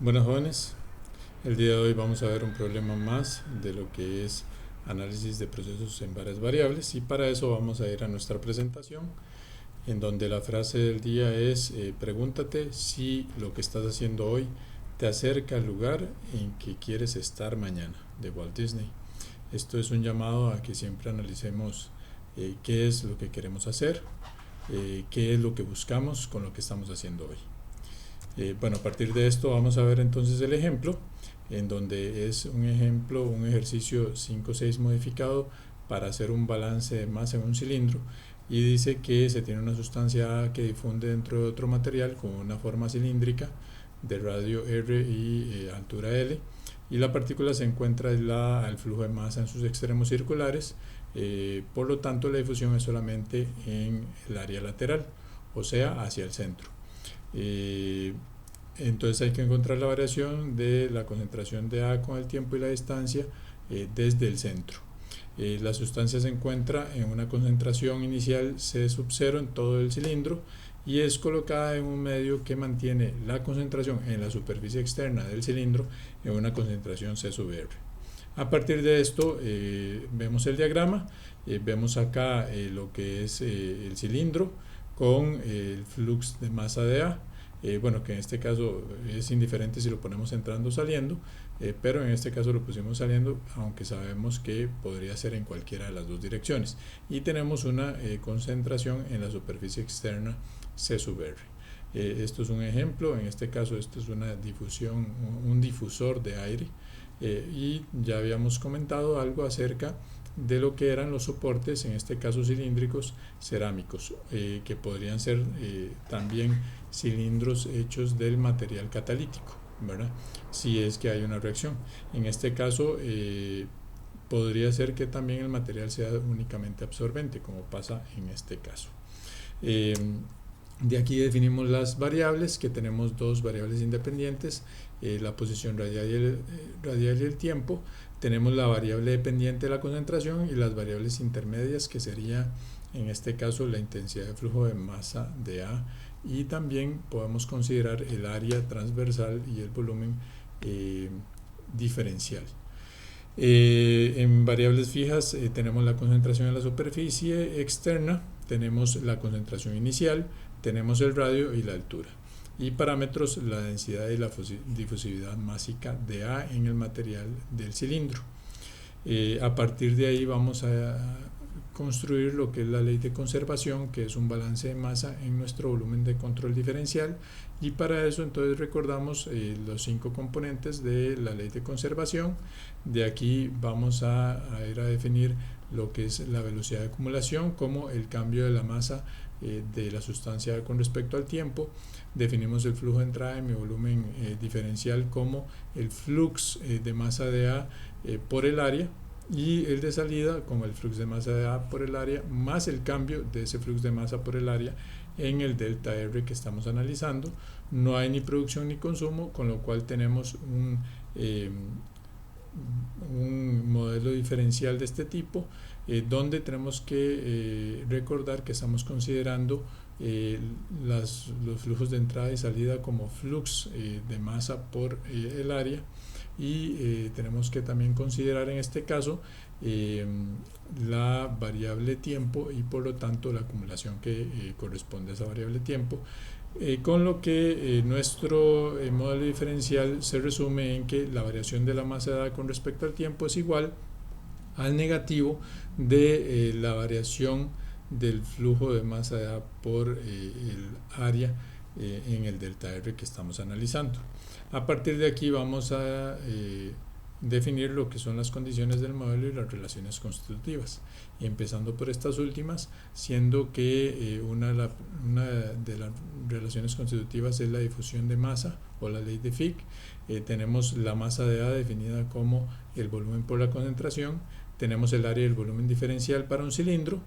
Buenas jóvenes, el día de hoy vamos a ver un problema más de lo que es análisis de procesos en varias variables, y para eso vamos a ir a nuestra presentación en donde la frase del día es pregúntate si lo que estás haciendo hoy te acerca al lugar en que quieres estar mañana, de Walt Disney. Esto es un llamado a que siempre analicemos qué es lo que queremos hacer, qué es lo que buscamos con lo que estamos haciendo hoy. Bueno, a partir de esto vamos a ver entonces el ejemplo, en donde es un ejemplo, un ejercicio 5.6 modificado para hacer un balance de masa en un cilindro, y dice que se tiene una sustancia A que difunde dentro de otro material con una forma cilíndrica de radio R y altura L, y la partícula se encuentra aislada al flujo de masa en sus extremos circulares. Por lo tanto la difusión es solamente en el área lateral, o sea hacia el centro. Entonces hay que encontrar la variación de la concentración de A con el tiempo y la distancia desde el centro. La sustancia se encuentra en una concentración inicial C sub 0 en todo el cilindro y es colocada en un medio que mantiene la concentración en la superficie externa del cilindro en una concentración C sub R. A partir de esto vemos el diagrama, vemos acá lo que es el cilindro con el flux de masa de A, bueno, que en este caso es indiferente si lo ponemos entrando o saliendo, pero en este caso lo pusimos saliendo, aunque sabemos que podría ser en cualquiera de las dos direcciones, y tenemos una concentración en la superficie externa C sub R. Esto es un ejemplo, en este caso esto es una difusión, un difusor de aire, y ya habíamos comentado algo acerca de lo que eran los soportes, en este caso cilíndricos cerámicos, que podrían ser también cilindros hechos del material catalítico, ¿verdad? Si es que hay una reacción. En este caso podría ser que también el material sea únicamente absorbente, como pasa en este caso. De aquí definimos las variables, que tenemos dos variables independientes, la posición radial y el tiempo. Tenemos la variable dependiente de la concentración y las variables intermedias, que sería en este caso la intensidad de flujo de masa de A, y también podemos considerar el área transversal y el volumen diferencial. En variables fijas tenemos la concentración en la superficie externa, tenemos la concentración inicial, tenemos el radio y la altura, y parámetros la densidad y la difusividad másica de A en el material del cilindro. A partir de ahí vamos a construir lo que es la ley de conservación, que es un balance de masa en nuestro volumen de control diferencial, y para eso entonces recordamos los 5 componentes de la ley de conservación. De aquí vamos a ir a definir lo que es la velocidad de acumulación como el cambio de la masa de la sustancia con respecto al tiempo. Definimos el flujo de entrada de mi volumen diferencial como el flux de masa de A por el área, y el de salida como el flux de masa de A por el área más el cambio de ese flux de masa por el área en el delta R que estamos analizando. No hay ni producción ni consumo, con lo cual tenemos un modelo diferencial de este tipo, donde tenemos que recordar que estamos considerando los flujos de entrada y salida como flux de masa por el área, y tenemos que también considerar en este caso la variable tiempo y por lo tanto la acumulación que corresponde a esa variable tiempo, con lo que nuestro modelo diferencial se resume en que la variación de la masa dada con respecto al tiempo es igual al negativo de la variación del flujo de masa dada por el área en el delta R que estamos analizando. A partir de aquí vamos a definir lo que son las condiciones del modelo y las relaciones constitutivas, empezando por estas últimas, siendo que una de las relaciones constitutivas es la difusión de masa o la ley de Fick. Tenemos la masa de A definida como el volumen por la concentración, tenemos el área y el volumen diferencial para un cilindro,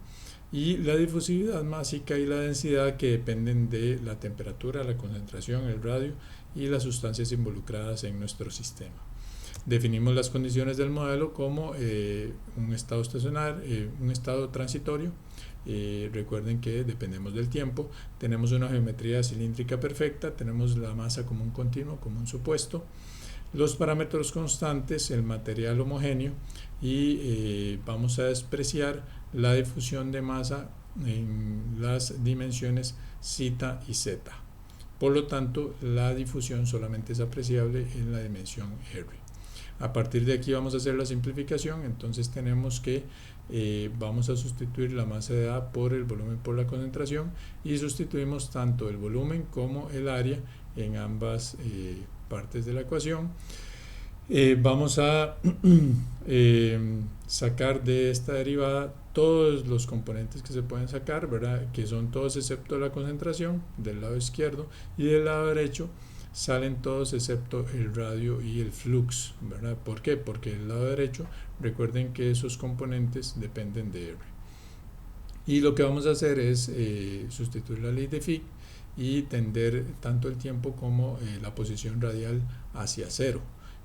y la difusividad másica y la densidad, que dependen de la temperatura, la concentración, el radio y las sustancias involucradas en nuestro sistema. Definimos las condiciones del modelo como un estado estacionario, un estado transitorio. Recuerden que dependemos del tiempo, tenemos una geometría cilíndrica perfecta, tenemos la masa como un continuo, como un supuesto, los parámetros constantes, el material homogéneo, y vamos a despreciar la difusión de masa en las dimensiones zeta y zeta. Por lo tanto, la difusión solamente es apreciable en la dimensión R. A partir de aquí vamos a hacer la simplificación. Entonces tenemos que vamos a sustituir la masa de A por el volumen por la concentración, y sustituimos tanto el volumen como el área en ambas partes de la ecuación. Vamos a sacar de esta derivada todos los componentes que se pueden sacar, ¿verdad? Que son todos excepto la concentración del lado izquierdo, y del lado derecho salen todos excepto el radio y el flux, ¿verdad? ¿Por qué? Porque el lado derecho, recuerden que esos componentes dependen de R. Y lo que vamos a hacer es sustituir la ley de Fick y tender tanto el tiempo como la posición radial hacia cero.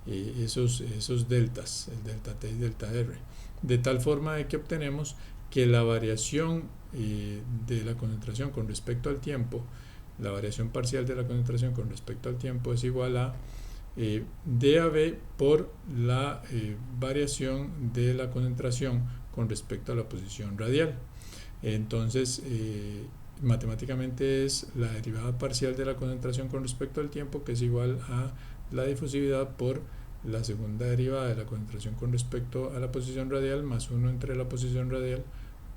Esos deltas, el delta T y delta R, de tal forma de que obtenemos que la variación de la concentración con respecto al tiempo, la variación parcial de la concentración con respecto al tiempo, es igual a DAB por la variación de la concentración con respecto a la posición radial. Entonces matemáticamente es la derivada parcial de la concentración con respecto al tiempo, que es igual a la difusividad por la segunda derivada de la concentración con respecto a la posición radial más 1 entre la posición radial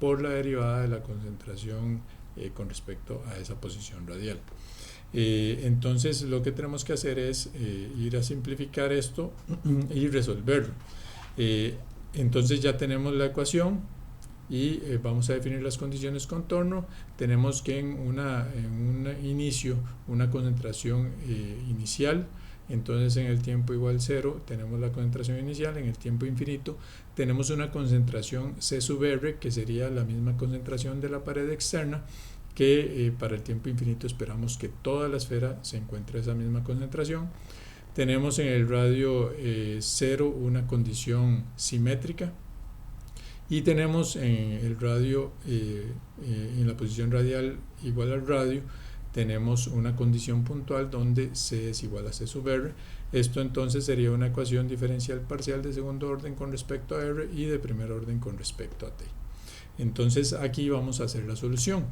por la derivada de la concentración con respecto a esa posición radial. Entonces lo que tenemos que hacer es ir a simplificar esto y resolverlo. Entonces ya tenemos la ecuación y vamos a definir las condiciones contorno. Tenemos que en un inicio una concentración inicial. Entonces en el tiempo igual 0 tenemos la concentración inicial, en el tiempo infinito tenemos una concentración C sub R, que sería la misma concentración de la pared externa, que para el tiempo infinito esperamos que toda la esfera se encuentre esa misma concentración. Tenemos en el radio 0 una condición simétrica, y tenemos en el radio, en la posición radial igual al radio, tenemos una condición puntual donde C es igual a C sub R. Esto entonces sería una ecuación diferencial parcial de segundo orden con respecto a R y de primer orden con respecto a T. Entonces aquí vamos a hacer la solución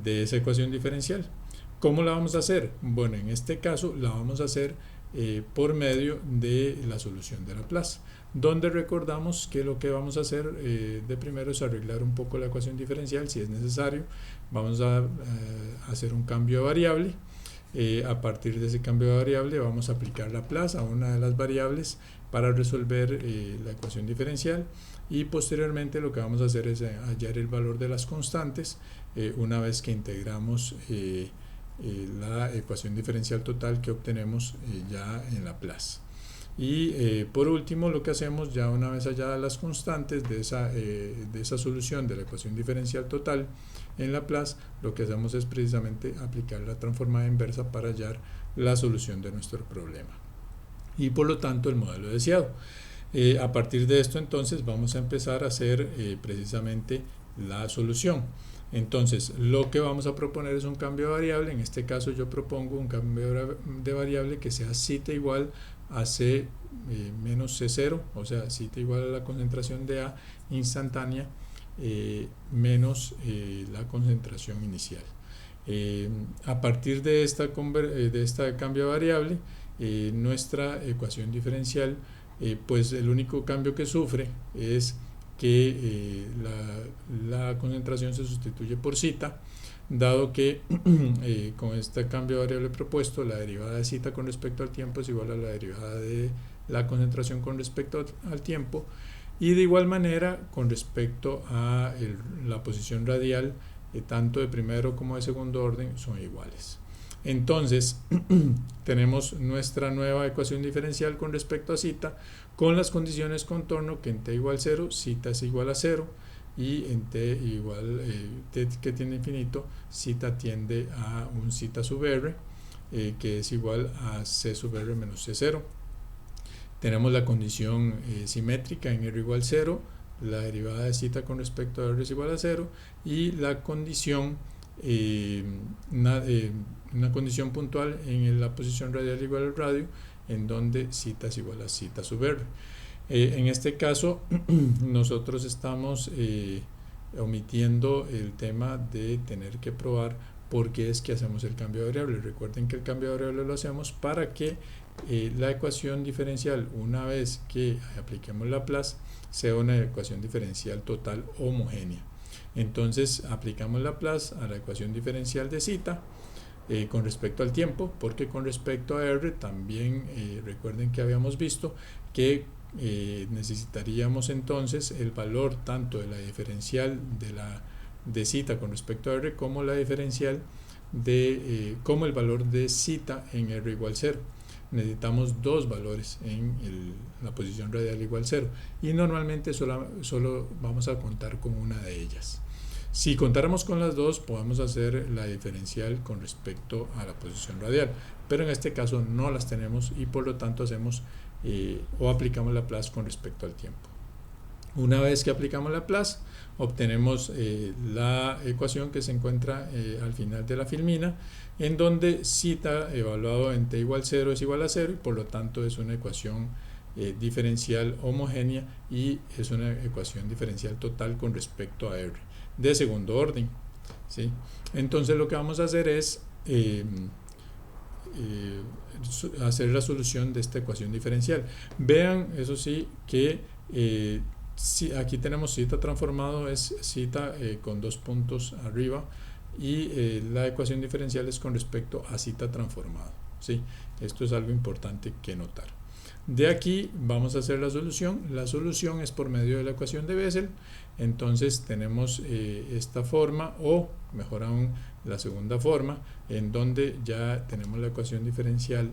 de esa ecuación diferencial. ¿Cómo la vamos a hacer? Bueno, en este caso la vamos a hacer por medio de la solución de Laplace, donde recordamos que lo que vamos a hacer de primero es arreglar un poco la ecuación diferencial. Si es necesario, vamos a hacer un cambio de variable. A partir de ese cambio de variable vamos a aplicar Laplace a una de las variables para resolver la ecuación diferencial, y posteriormente lo que vamos a hacer es hallar el valor de las constantes una vez que integramos la ecuación diferencial total que obtenemos ya en Laplace. Y por último, lo que hacemos ya una vez halladas las constantes de esa solución de la ecuación diferencial total en Laplace, lo que hacemos es precisamente aplicar la transformada inversa para hallar la solución de nuestro problema y por lo tanto el modelo deseado. A partir de esto entonces vamos a empezar a hacer precisamente la solución. Entonces lo que vamos a proponer es un cambio de variable. En este caso yo propongo un cambio de variable que sea zeta igual a C menos C0, o sea, zeta igual a la concentración de A instantánea menos la concentración inicial. A partir de esta cambio de variable, nuestra ecuación diferencial, pues el único cambio que sufre es que la concentración se sustituye por zeta, dado que con este cambio de variable propuesto, la derivada de zeta con respecto al tiempo es igual a la derivada de la concentración con respecto al tiempo, y de igual manera con respecto a la posición radial, tanto de primero como de segundo orden son iguales. Entonces tenemos nuestra nueva ecuación diferencial con respecto a zeta, con las condiciones contorno que en t igual 0, zeta es igual a 0, y en t igual t que tiene infinito, zeta tiende a un zeta sub r, que es igual a c sub r menos c0. Tenemos la condición simétrica en R igual 0, la derivada de zeta con respecto a R es igual a 0, y la condición, una condición puntual en la posición radial igual al radio, en donde zeta es igual a zeta sub R. En este caso, nosotros estamos omitiendo el tema de tener que probar por qué es que hacemos el cambio de variable. Recuerden que el cambio de variable lo hacemos para que la ecuación diferencial, una vez que apliquemos Laplace, sea una ecuación diferencial total homogénea. Entonces aplicamos Laplace a la ecuación diferencial de zeta con respecto al tiempo, porque con respecto a R también recuerden que habíamos visto que necesitaríamos entonces el valor tanto de la diferencial de zeta con respecto a R como la diferencial como el valor de zeta en R igual 0. Necesitamos dos valores en la posición radial igual 0 y normalmente solo vamos a contar con una de ellas. Si contáramos con las dos, podemos hacer la diferencial con respecto a la posición radial, pero en este caso no las tenemos y por lo tanto hacemos o aplicamos Laplace con respecto al tiempo. Una vez que aplicamos Laplace, obtenemos la ecuación que se encuentra al final de la filmina, en donde zeta evaluado en t igual 0 es igual a 0 y por lo tanto es una ecuación diferencial homogénea y es una ecuación diferencial total con respecto a R de segundo orden, ¿sí? Entonces lo que vamos a hacer es hacer la solución de esta ecuación diferencial. Vean, eso sí, que aquí tenemos zeta transformado, es zeta con dos puntos arriba, y la ecuación diferencial es con respecto a zeta transformado, ¿sí? Esto es algo importante que notar. De aquí vamos a hacer la solución. La solución es por medio de la ecuación de Bessel. Entonces tenemos esta forma, o mejor aún la segunda forma, en donde ya tenemos la ecuación diferencial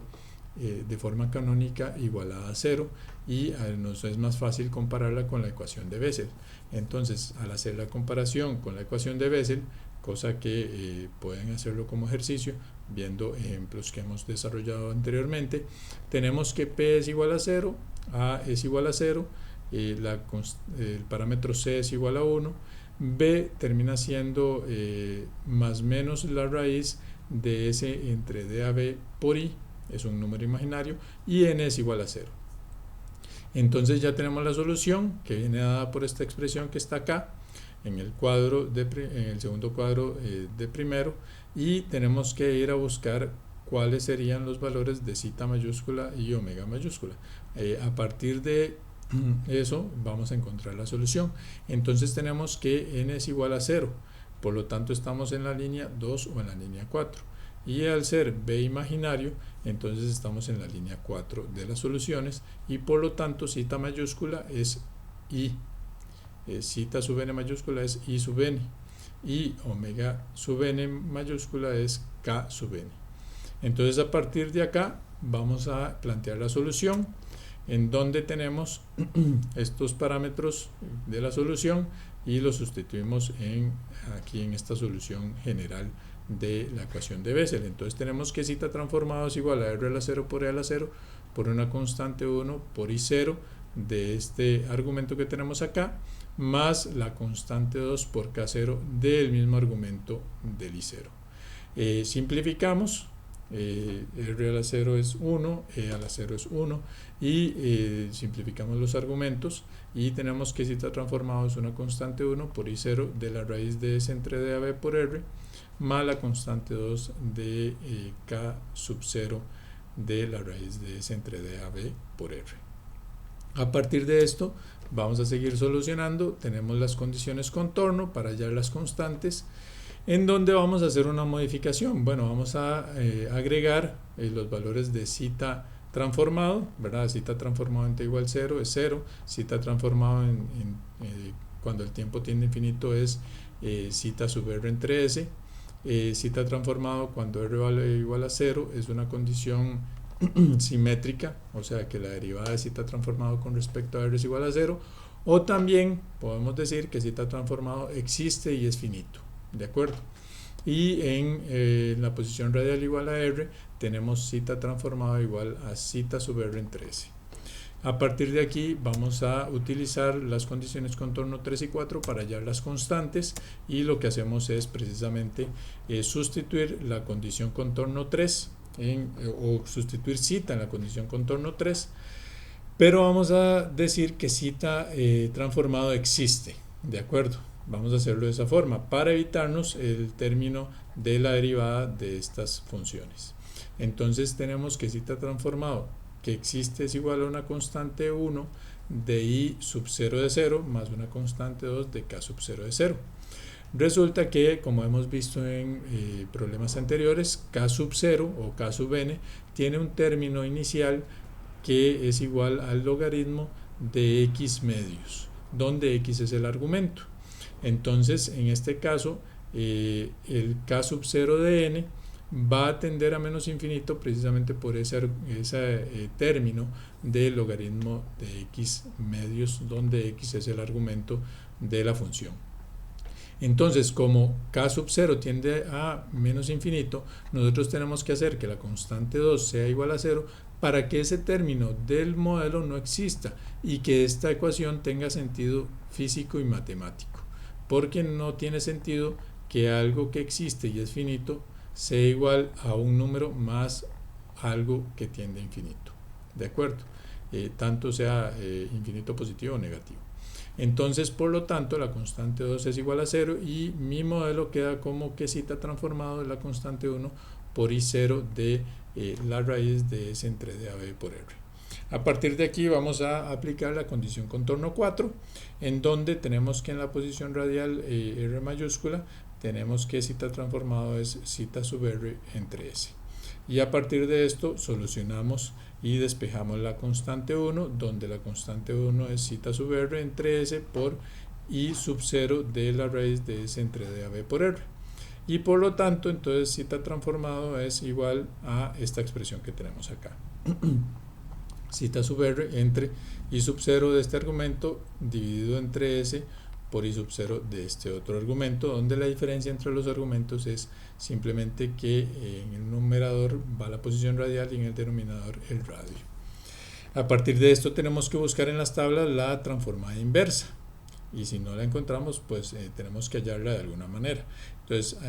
de forma canónica igualada a 0 y nos es más fácil compararla con la ecuación de Bessel. Entonces, al hacer la comparación con la ecuación de Bessel, cosa que pueden hacerlo como ejercicio viendo ejemplos que hemos desarrollado anteriormente, tenemos que P es igual a 0, A es igual a 0, el parámetro C es igual a 1, B termina siendo más menos la raíz de S entre D a B por I, es un número imaginario, y N es igual a 0. Entonces ya tenemos la solución que viene dada por esta expresión que está acá en el segundo cuadro de primero, y tenemos que ir a buscar cuáles serían los valores de zeta mayúscula y omega mayúscula. A partir de eso vamos a encontrar la solución. Entonces tenemos que n es igual a 0, por lo tanto estamos en la línea 2 o en la línea 4, y al ser b imaginario, entonces estamos en la línea 4 de las soluciones, y por lo tanto zeta mayúscula es i, zeta sub n mayúscula es i sub n, y omega sub n mayúscula es k sub n. Entonces a partir de acá vamos a plantear la solución, en donde tenemos estos parámetros de la solución y los sustituimos aquí en esta solución general de la ecuación de Bessel. Entonces tenemos que zeta transformado es igual a r a la 0 por e a la 0 por una constante 1 por i0 de este argumento que tenemos acá, más la constante 2 por k0 del mismo argumento del i0. Simplificamos. R a la 0 es 1, E a la 0 es 1, y simplificamos los argumentos y tenemos que zeta transformado es una constante 1 por i0 de la raíz de S entre D a B por R, más la constante 2 de K sub 0 de la raíz de S entre D a B por R. A partir de esto vamos a seguir solucionando. Tenemos las condiciones contorno para hallar las constantes, en donde vamos a hacer una modificación. Bueno, vamos a agregar los valores de zeta transformado, ¿verdad? Zeta transformado en t igual 0 es 0, zeta transformado cuando el tiempo tiende a infinito es zeta sub r entre s, zeta transformado cuando r vale igual a 0 es una condición simétrica, o sea que la derivada de zeta transformado con respecto a r es igual a 0, o también podemos decir que zeta transformado existe y es finito. ¿De acuerdo? Y en la posición radial igual a r tenemos zeta transformado igual a zeta sub r entre s. A partir de aquí vamos a utilizar las condiciones contorno 3 y 4 para hallar las constantes, y lo que hacemos es precisamente sustituir la condición contorno 3 o sustituir zeta en la condición contorno 3, pero vamos a decir que zeta transformado existe, ¿de acuerdo? Vamos a hacerlo de esa forma para evitarnos el término de la derivada de estas funciones. Entonces tenemos que zeta transformado que existe es igual a una constante 1 de i sub 0 de 0 más una constante 2 de k sub 0 de 0. Resulta que, como hemos visto en problemas anteriores, k sub 0 o k sub n tiene un término inicial que es igual al logaritmo de x medios, donde x es el argumento. Entonces, en este caso, el k sub 0 de n va a tender a menos infinito precisamente por ese término del logaritmo de x medios, donde x es el argumento de la función. Entonces, como k sub 0 tiende a menos infinito, nosotros tenemos que hacer que la constante 2 sea igual a 0 para que ese término del modelo no exista y que esta ecuación tenga sentido físico y matemático, porque no tiene sentido que algo que existe y es finito sea igual a un número más algo que tiende a infinito, ¿de acuerdo? Tanto sea infinito positivo o negativo. Entonces, por lo tanto, la constante 2 es igual a 0 y mi modelo queda como que zeta transformado de la constante 1 por i0 de la raíz de s entre dAB por r. A partir de aquí vamos a aplicar la condición contorno 4, en donde tenemos que en la posición radial r mayúscula tenemos que zeta transformado es zeta sub r entre s. Y a partir de esto solucionamos y despejamos la constante 1, donde la constante 1 es zeta sub r entre s por i sub 0 de la raíz de s entre dAB por r. Y por lo tanto, entonces zeta transformado es igual a esta expresión que tenemos acá. Zeta sub r entre i sub 0 de este argumento dividido entre s por i sub 0 de este otro argumento, donde la diferencia entre los argumentos es simplemente que en el numerador va la posición radial y en el denominador el radio. A partir de esto tenemos que buscar en las tablas la transformada inversa, y si no la encontramos, pues tenemos que hallarla de alguna manera. Entonces,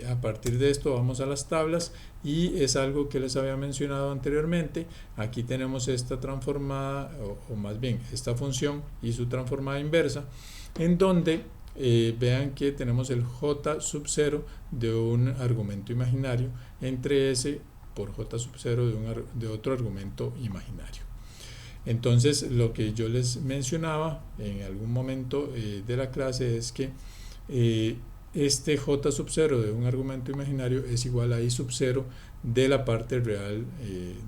a partir de esto vamos a las tablas, y es algo que les había mencionado anteriormente. Aquí tenemos esta transformada, o más bien esta función y su transformada inversa, en donde vean que tenemos el j sub 0 de un argumento imaginario entre s por j sub 0 de otro argumento imaginario. Entonces, lo que yo les mencionaba en algún momento de la clase es que este j sub 0 de un argumento imaginario es igual a i sub 0 de la parte real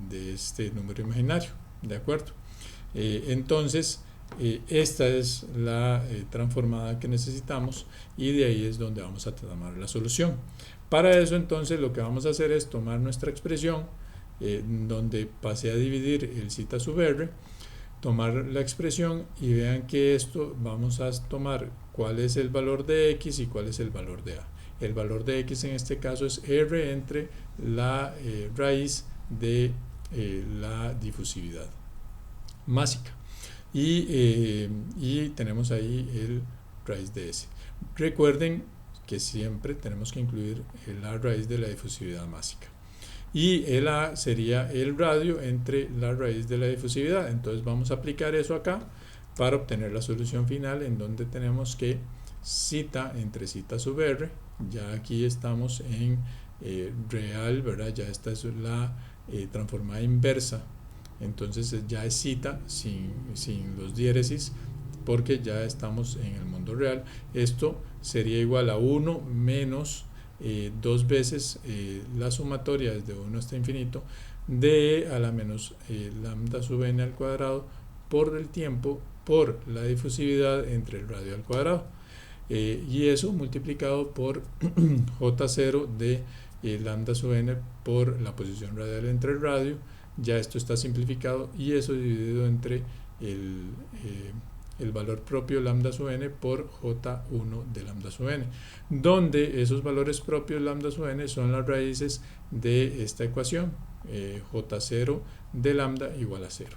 de este número imaginario, ¿de acuerdo? Entonces, esta es la transformada que necesitamos, y de ahí es donde vamos a tomar la solución. Para eso, entonces, lo que vamos a hacer es tomar nuestra expresión donde pasé a dividir el zeta sub r, tomar la expresión, y vean que esto vamos a tomar cuál es el valor de x y cuál es el valor de a. El valor de x en este caso es r entre la raíz de la difusividad másica, y tenemos ahí el raíz de s. Recuerden que siempre tenemos que incluir la raíz de la difusividad másica, y el a sería el radio entre la raíz de la difusividad. Entonces vamos a aplicar eso acá para obtener la solución final, en donde tenemos que zeta entre zeta sub r, ya aquí estamos en real, ¿verdad? Ya esta es la transformada inversa, entonces ya es zeta sin los diéresis, porque ya estamos en el mundo real. Esto sería igual a 1 menos 2 veces la sumatoria desde 1 hasta infinito de a la menos lambda sub n al cuadrado por el tiempo por la difusividad entre el radio al cuadrado, y eso multiplicado por j0 de lambda sub n por la posición radial entre el radio. Ya esto está simplificado, y eso dividido entre el valor propio lambda sub n por j1 de lambda sub n, donde esos valores propios lambda sub n son las raíces de esta ecuación, j0 de lambda igual a 0.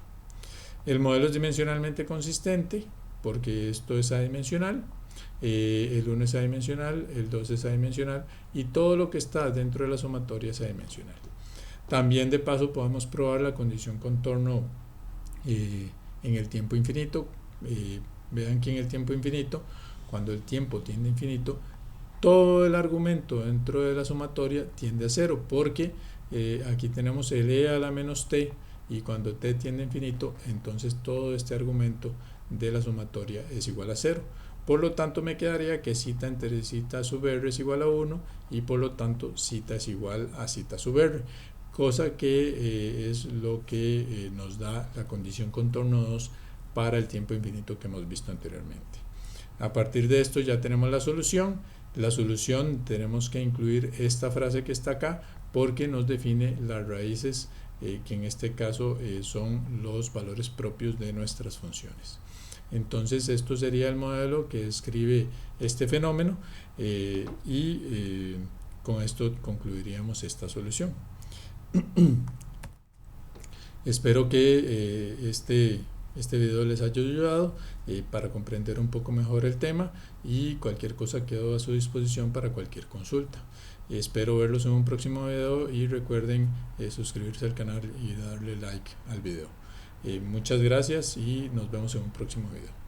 El modelo es dimensionalmente consistente porque esto es adimensional, el 1 es adimensional, el 2 es adimensional y todo lo que está dentro de la sumatoria es adimensional. También de paso podemos probar la condición contorno en el tiempo infinito. Vean que en el tiempo infinito, cuando el tiempo tiende a infinito, todo el argumento dentro de la sumatoria tiende a cero, porque aquí tenemos el e a la menos t, y cuando t tiende a infinito, entonces todo este argumento de la sumatoria es igual a cero. Por lo tanto, me quedaría que zeta entre zeta sub r es igual a 1, y por lo tanto zeta es igual a zeta sub r, cosa que es lo que nos da la condición contorno 2 para el tiempo infinito que hemos visto anteriormente. A partir de esto ya tenemos la solución. La solución tenemos que incluir esta frase que está acá porque nos define las raíces que en este caso son los valores propios de nuestras funciones. Entonces esto sería el modelo que describe este fenómeno con esto concluiríamos esta solución. Espero que este video les haya ayudado para comprender un poco mejor el tema, y cualquier cosa quedo a su disposición para cualquier consulta. Espero verlos en un próximo video, y recuerden suscribirse al canal y darle like al video. Muchas gracias y nos vemos en un próximo video.